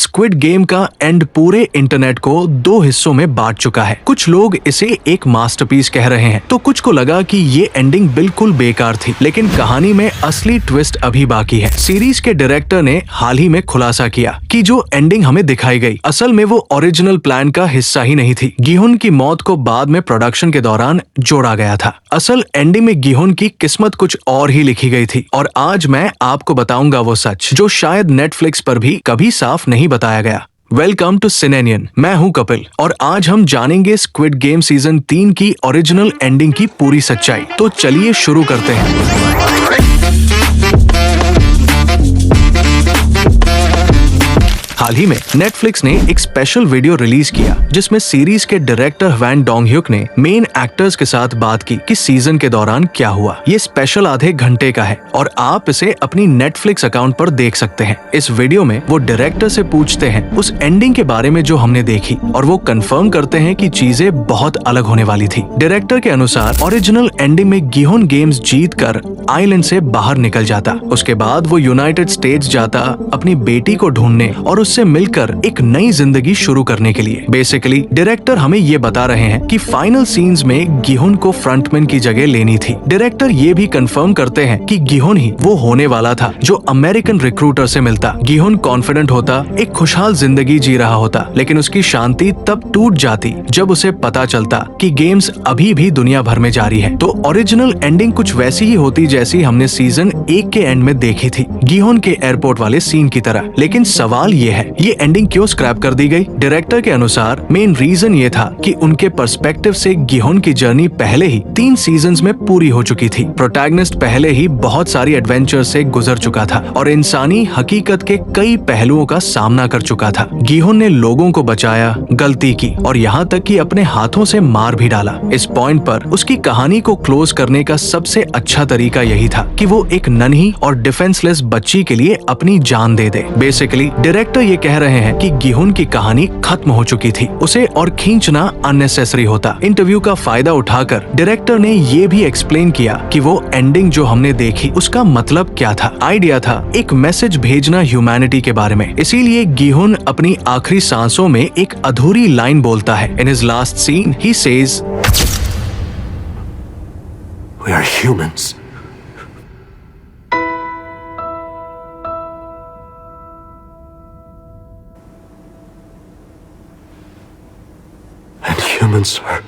Squid game का and पूरे internet को दो हिस्सों में बांट चुका है। कुछ लोग इसे एक मास्टरपीस कह रहे हैं तो कुछ को लगा कि ये एंडिंग बिल्कुल बेकार थी, लेकिन कहानी में असली ट्विस्ट अभी बाकी है। सीरीज के डायरेक्टर ने हाल ही में खुलासा किया कि जो एंडिंग हमें दिखाई गई असल में वो ओरिजिनल प्लान का हिस्सा ही नहीं थी। गिहुन की मौत को बाद में प्रोडक्शन के दौरान जोड़ा गया था। असल एंडिंग में गिहुन की किस्मत कुछ और ही लिखी गई थी और आज मैं आपको बताऊंगा वो सच जो शायद नेटफ्लिक्स पर भी कभी साफ नहीं बताया गया। वेलकम टू सिनेनियन, मैं हूं कपिल और आज हम जानेंगे स्क्विड गेम सीजन 3 की ओरिजिनल एंडिंग की पूरी सच्चाई। तो चलिए शुरू करते हैं। हाल ही में नेटफ्लिक्स ने एक स्पेशल वीडियो रिलीज किया जिसमें सीरीज के डायरेक्टर ह्वान डोंग-ह्युक ने मेन एक्टर्स के साथ बात की कि सीजन के दौरान क्या हुआ। ये स्पेशल आधे घंटे का है और आप इसे अपनी नेटफ्लिक्स अकाउंट पर देख सकते हैं। इस वीडियो में वो डायरेक्टर से पूछते हैं उस एंडिंग के बारे में जो हमने देखी और वो कंफर्म करते हैं कि चीजें बहुत अलग होने वाली थी। डायरेक्टर के अनुसार ओरिजिनल एंडिंग में गिहुन गेम्स जीत कर आइलैंड से बाहर निकल जाता। उसके बाद वो यूनाइटेड स्टेट्स जाता अपनी बेटी को ढूंढने और उससे मिलकर एक नई जिंदगी शुरू करने के लिए। बेसिकली डायरेक्टर हमें ये बता रहे हैं कि फाइनल सीन्स में गिहुन को फ्रंटमैन की जगह लेनी थी। डायरेक्टर ये भी कंफर्म करते हैं कि गिहुन ही वो होने वाला था जो अमेरिकन रिक्रूटर से मिलता। गिहुन कॉन्फिडेंट होता, एक खुशहाल जिंदगी जी रहा होता, लेकिन उसकी शांति तब टूट जाती जब उसे पता चलता कि गेम्स अभी भी दुनिया भर में जारी है। तो ओरिजिनल एंडिंग कुछ वैसी ही होती जैसी हमने सीजन 1 के एंड में देखी थी, गिहुन के एयरपोर्ट वाले सीन की तरह। लेकिन सवाल ये है ये एंडिंग क्यों स्क्रैप कर दी गई? डायरेक्टर के अनुसार मेन रीजन ये था कि उनके पर्सपेक्टिव से गिहुन की जर्नी पहले ही 3 सीजन्स में पूरी हो चुकी थी। प्रोटैगनिस्ट पहले ही बहुत सारी एडवेंचर से गुजर चुका था और इंसानी हकीकत के कई पहलुओं का सामना कर चुका था। गिहुन ने लोगों को बचाया, गलती की और यहाँ तक कि अपने हाथों से मार भी डाला। इस पॉइंट पर उसकी कहानी को क्लोज करने का सबसे अच्छा तरीका यही था कि वो एक नन्ही और डिफेंसलेस बच्ची के लिए अपनी जान दे दे। बेसिकली डायरेक्टर ये कह रहे हैं कि गिहुन की कहानी खत्म हो चुकी थी, उसे और खींचना अननेसेसरी होता। इंटरव्यू का फायदा उठाकर डायरेक्टर ने ये भी एक्सप्लेन किया कि वो एंडिंग जो हमने देखी उसका मतलब क्या था। आइडिया था एक मैसेज भेजना ह्यूमैनिटी के बारे में। इसीलिए गिहुन अपनी आखिरी सांसों में एक अधूरी लाइन बोलता है। In his last scene he says, We are humans. And humans are...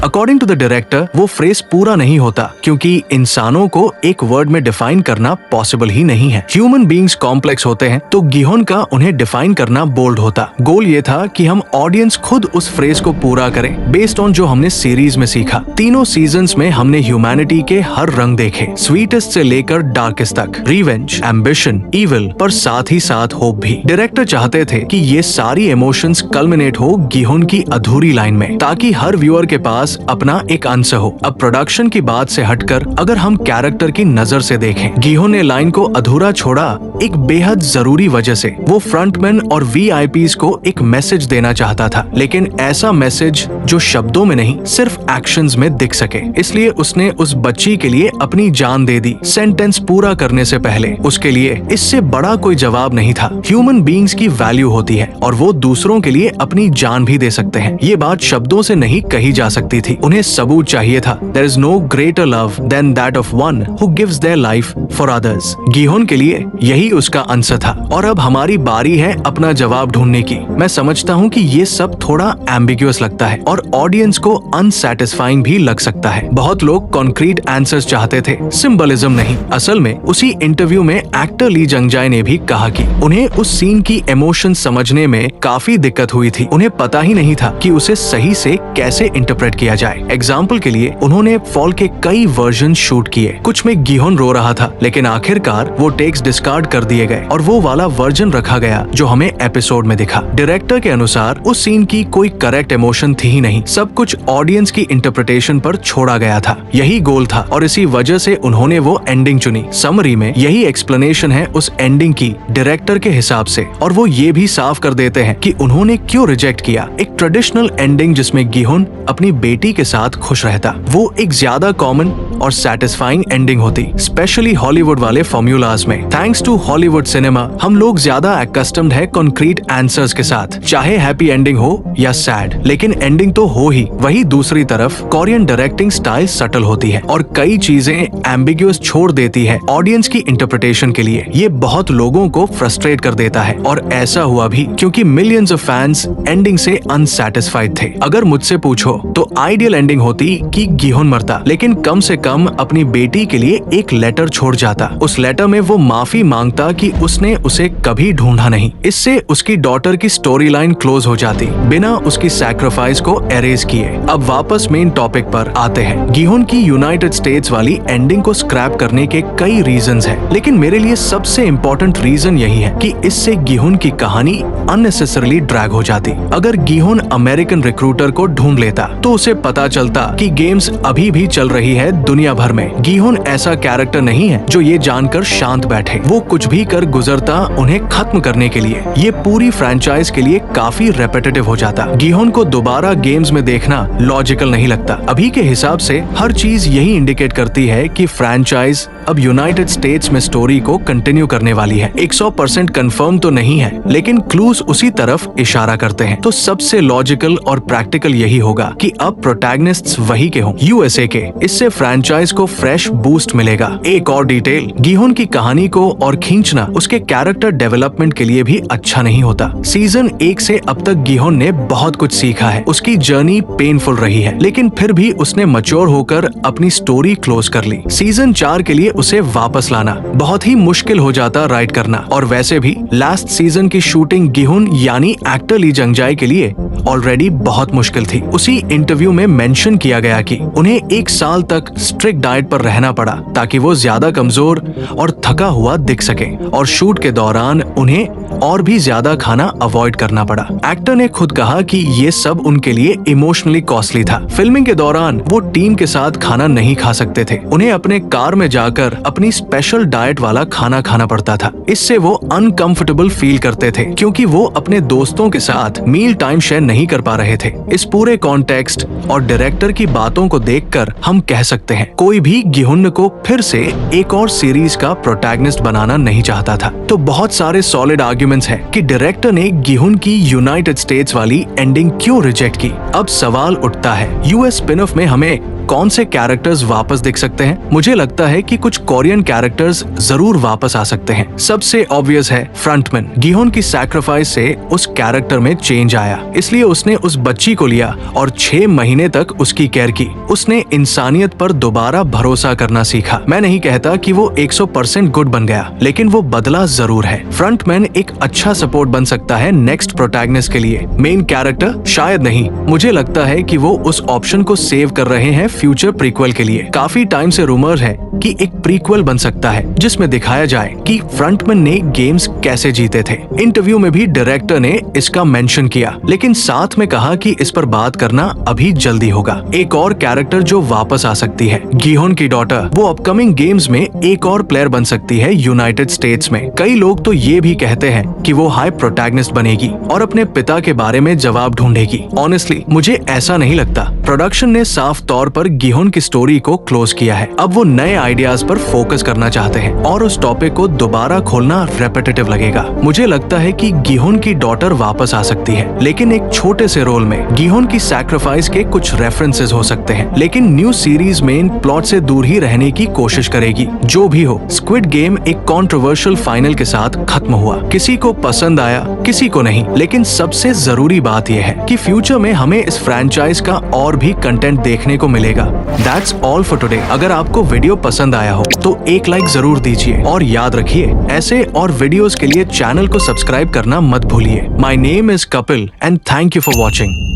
according to the director वो फ्रेज पूरा नहीं होता क्योंकि इंसानों को एक वर्ड में डिफाइन करना पॉसिबल ही नहीं है। ह्यूमन बीइंग्स कॉम्प्लेक्स होते हैं तो गिहुन का उन्हें डिफाइन करना बोल्ड होता। गोल ये था कि हम ऑडियंस खुद उस फ्रेज को पूरा करें बेस्ड ऑन जो हमने सीरीज में सीखा। तीनों सीजन्स में हमने ह्यूमैनिटी के हर रंग देखे, स्वीटेस्ट से लेकर डार्केस्ट तक, रिवेंज, एम्बिशन, इविल, पर साथ ही साथ होप भी। डायरेक्टर चाहते थे कि ये सारी इमोशंस कल्मिनेट हो गिहुन की अधूरी लाइन में ताकि हर व्यूअर के पास अपना एक आंसर हो। अब प्रोडक्शन की बात से हटकर अगर हम कैरेक्टर की नजर से देखें, गिहुन ने लाइन को अधूरा छोड़ा एक बेहद जरूरी वजह से। वो फ्रंटमैन और वीआईपीज को एक मैसेज देना चाहता था, लेकिन ऐसा मैसेज जो शब्दों में नहीं सिर्फ एक्शंस में दिख सके। इसलिए उसने उस बच्ची के लिए अपनी जान दे दी सेंटेंस पूरा करने से पहले। उसके लिए इससे बड़ा कोई जवाब नहीं था। ह्यूमन बीइंग्स की वैल्यू होती है और वो दूसरों के लिए अपनी जान भी दे सकते हैं। ये बात शब्दों से नहीं कही जा सकती थी। उन्हें सबूत चाहिए था। There is no greater love than that of one who gives their life for others. गिहुन के लिए यही उसका आंसर था और अब हमारी बारी है अपना जवाब ढूंढने की। मैं समझता हूँ कि ये सब थोड़ा एम्बिग्युअस लगता है और ऑडियंस को अनसैटिस्फाइंग भी लग सकता है। बहुत लोग कॉन्क्रीट आंसर्स चाहते थे, सिंबलिज्म नहीं। असल में उसी इंटरव्यू में एक्टर ली जंगजाई ने भी कहा कि उन्हें उस सीन की इमोशन समझने में काफी दिक्कत हुई थी। उन्हें पता ही नहीं था कि उसे सही से कैसे इंटरप्रेट किया जाए। एग्जाम्पल के लिए उन्होंने फॉल के कई वर्जन शूट किए। कुछ में गिहुन रो रहा था, लेकिन आखिरकार वो टेक्स डिस्कार्ड कर दिए गए और वो वाला वर्जन रखा गया जो हमें एपिसोड में दिखा। डायरेक्टर के अनुसार उस सीन की कोई करेक्ट इमोशन थी ही नहीं, सब कुछ ऑडियंस की इंटरप्रिटेशन पर छोड़ा गया था। यही गोल था और इसी वजह से उन्होंने वो एंडिंग चुनी। समरी में यही एक्सप्लेनेशन है उस एंडिंग की डायरेक्टर के हिसाब से, और वो ये भी साफ कर देते हैं कि उन्होंने क्यों रिजेक्ट किया एक ट्रेडिशनल एंडिंग जिसमें गिहुन अपनी बेटी बेटी के साथ खुश रहता। वो एक ज्यादा कॉमन और सेटिस्फाइंग एंडिंग होती, स्पेशली हॉलीवुड वाले फॉर्मूलाज में। थैंक्स टू हॉलीवुड सिनेमा हम लोग ज्यादा एक्स्टम्ड है कॉन्क्रीट आंसर्स के साथ, चाहे हैप्पी एंडिंग हो या सैड, लेकिन एंडिंग तो हो ही। वही दूसरी तरफ कोरियन डायरेक्टिंग स्टाइल सटल होती है और कई चीजें एम्बिग्यूअस छोड़ देती है ऑडियंस की इंटरप्रिटेशन के लिए। ये बहुत लोगों को फ्रस्ट्रेट कर देता है और ऐसा हुआ भी क्योंकि मिलियंस ऑफ फैंस एंडिंग से अनसैटिस्फाइड थे। अगर मुझसे पूछो तो आइडियल एंडिंग होती कि गिहोन मरता, लेकिन कम से कम अपनी बेटी के लिए एक लेटर छोड़ जाता। उस लेटर में वो माफी मांगता कि उसने उसे कभी ढूंढा नहीं। इससे उसकी डॉटर की स्टोरी लाइन क्लोज हो जाती बिना उसकी सैक्रिफाइस को एरेज किए। अब वापस मेन टॉपिक पर आते हैं। गिहोन की यूनाइटेड स्टेट्स वाली एंडिंग को स्क्रैप करने के कई रीजंस हैं, लेकिन मेरे लिए सबसे इम्पोर्टेंट रीजन यही है कि इससे गिहोन की कहानी अननेसेसरली ड्रैग हो जाती। अगर गिहोन अमेरिकन रिक्रूटर को ढूंढ लेता तो उसे पता चलता कि गेम्स अभी भी चल रही है दुनिया भर में। गिहोन ऐसा कैरेक्टर नहीं है जो ये जानकर शांत बैठे, वो कुछ भी कर गुजरता उन्हें खत्म करने के लिए। ये पूरी फ्रेंचाइज के लिए काफी रेपिटेटिव हो जाता। गिहोन को दोबारा गेम्स में देखना लॉजिकल नहीं लगता। अभी के हिसाब से हर चीज यही इंडिकेट करती है कि फ्रेंचाइज अब यूनाइटेड स्टेट्स में स्टोरी को कंटिन्यू करने वाली है। 100% कंफर्म तो नहीं है, लेकिन क्लूज उसी तरफ इशारा करते हैं। तो सबसे लॉजिकल और प्रैक्टिकल यही होगा कि अब प्रोटैगनिस्ट्स वही के हों, यूएसए के। इससे फ्रेंचाइज को फ्रेश बूस्ट मिलेगा। एक और डिटेल, गिहोन की कहानी को और खींचना उसके कैरेक्टर डेवलपमेंट के लिए भी अच्छा नहीं होता। सीजन 1 से अब तक गिहोन ने बहुत कुछ सीखा है। उसकी जर्नी पेनफुल रही है, लेकिन फिर भी उसने मैच्योर होकर अपनी स्टोरी क्लोज कर ली। सीजन 4 के लिए उसे वापस लाना बहुत ही मुश्किल हो जाता राइट करना। और वैसे भी लास्ट सीजन की शूटिंग गिहोन यानी एक्टर ली जंगजाई के लिए ऑलरेडी बहुत मुश्किल थी। उसी इंटरव्यू में मेंशन किया गया कि उन्हें 1 साल तक स्ट्रिक्ट डाइट पर रहना पड़ा ताकि वो ज्यादा कमजोर और थका हुआ दिख सके, और शूट के दौरान उन्हें और भी ज्यादा खाना अवॉइड करना पड़ा। एक्टर ने खुद कहा कि ये सब उनके लिए इमोशनली कॉस्टली था। फिल्मिंग के दौरान वो टीम के साथ खाना नहीं खा सकते थे। उन्हें अपने कार में जाकर अपनी स्पेशल डाइट वाला खाना खाना पड़ता था। इससे वो अनकंफर्टेबल फील करते थे क्योंकि वो अपने दोस्तों के साथ मील टाइम शेयर नहीं कर पा रहे थे। इस पूरे कॉन्टेक्स्ट और डायरेक्टर की बातों को देखकर हम कह सकते हैं कोई भी गिहोन को फिर से एक और सीरीज का प्रोटैगनिस्ट बनाना नहीं चाहता था। तो बहुत सारे सॉलिड आर्ग्यूमेंट्स हैं कि डायरेक्टर ने गिहोन की यूनाइटेड स्टेट्स वाली एंडिंग क्यों रिजेक्ट की। अब सवाल उठता है, यूएस स्पिन ऑफ में हमें कौन से कैरेक्टर्स वापस दिख सकते हैं? मुझे लगता है कि कुछ कोरियन कैरेक्टर्स जरूर वापस आ सकते हैं। सबसे ऑब्वियस है फ्रंटमैन। गिहोन की सैक्रिफाइस से उस कैरेक्टर में चेंज आया, इसलिए उसने उस बच्ची को लिया और 6 महीने तक उसकी केयर की। उसने इंसानियत पर दोबारा भरोसा करना सीखा। मैं नहीं कहता कि वो 100% गुड बन गया, लेकिन वो बदला जरूर है। फ्रंटमैन एक अच्छा सपोर्ट बन सकता है नेक्स्ट प्रोटैगनिस्ट के लिए। मेन कैरेक्टर शायद नहीं। मुझे लगता है कि वो उस ऑप्शन को सेव कर रहे हैं फ्यूचर प्रीक्वल के लिए। काफी टाइम से रूमर है कि एक प्रीक्वल बन सकता है जिसमें दिखाया जाए कि फ्रंटमैन ने गेम्स कैसे जीते थे। इंटरव्यू में भी डायरेक्टर ने इसका मेंशन किया, लेकिन साथ में कहा कि इस पर बात करना अभी जल्दी होगा। एक और कैरेक्टर जो वापस आ सकती है, गिहोन की डॉटर। वो अपकमिंग गेम्स में एक और प्लेयर बन सकती है यूनाइटेड स्टेट्स में। कई लोग तो ये भी कहते हैं कि वो हाई प्रोटैगनिस्ट बनेगी और अपने पिता के बारे में जवाब ढूंढेगी। ऑनेस्टली मुझे ऐसा नहीं लगता। प्रोडक्शन ने साफ तौर पर गिहोन की स्टोरी को क्लोज किया है। अब वो नए आइडियाज पर फोकस करना चाहते हैं और उस टॉपिक को दोबारा खोलना रेपिटेटिव लगेगा। मुझे लगता है कि गिहोन की डॉटर वापस आ सकती है, लेकिन एक छोटे से रोल में। गिहोन की सैक्रिफाइस के कुछ रेफरेंसेस हो सकते हैं, लेकिन न्यू सीरीज मेन प्लॉट से दूर ही रहने की कोशिश करेगी। जो भी हो, स्क्विड गेम एक कंट्रोवर्शियल फाइनल के साथ खत्म हुआ। किसी को पसंद आया, किसी को नहीं, लेकिन सबसे जरूरी बात यह है कि फ्यूचर में हमें इस फ्रेंचाइज का और भी कंटेंट देखने को मिलेगा। That's all for today। अगर आपको वीडियो पसंद आया हो तो एक लाइक जरूर दीजिए और याद रखिए, ऐसे और वीडियोस के लिए चैनल को सब्सक्राइब करना मत भूलिए। My name is Kapil and thank you for watching।